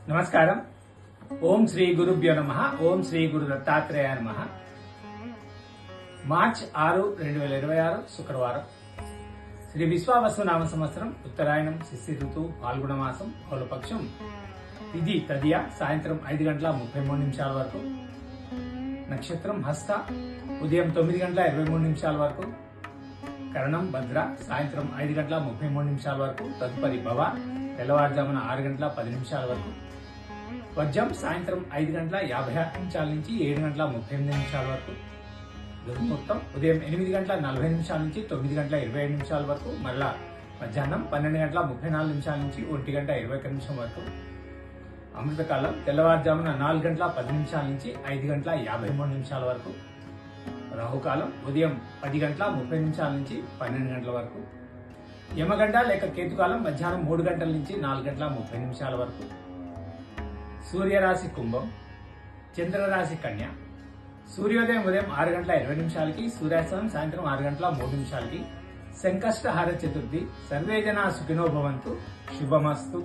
నమస్కారం. ఓం శ్రీ గురుభ్యో నమః. ఓం శ్రీ గురు దత్తాత్రేయ నమః. మార్చ్ 6, 2026 శుక్రవారం. శ్రీ విశ్వావసు నామ సంవత్సరం ఉత్తరాయణం శిశి ఋతువు పాల్గొన మాసం బహుళపక్షం. తిథి తదియ సాయంత్రం 5:33 వరకు. నక్షత్రం హస్త ఉదయం 9:23 వరకు. కరణం భద్ర సాయంత్రం 5:33 వరకు. తదుపరి భవ తెల్లవారుజామున 6:10 వరకు. వర్జం సాయంత్రం 5:56 నుంచి 7:38 వరకు. దుర్ముహూర్తం ఉదయం 8:40 నుంచి 9:27 వరకు. మరలా మధ్యాహ్నం 12:34 నుంచి 1:21 వరకు. అమృతకాలం తెల్లవారుజామున 4:10 నుంచి 5:53 వరకు. రాహుకాలం ఉదయం 10:30 నుంచి 12 వరకు. యమగంట లేక కేతుకాలం మధ్యాహ్నం 3 నుంచి 4:30 వరకు. సూర్యరాశి కుంభం, చంద్రరాశి కన్య. సూర్యోదయం ఉదయం 6:20 సూర్యాస్తమయం సాయంత్రం 6:03 సంకష్టహార చతుర్థి. సర్వే జనా సుఖినో భవంతు. శుభమస్తు.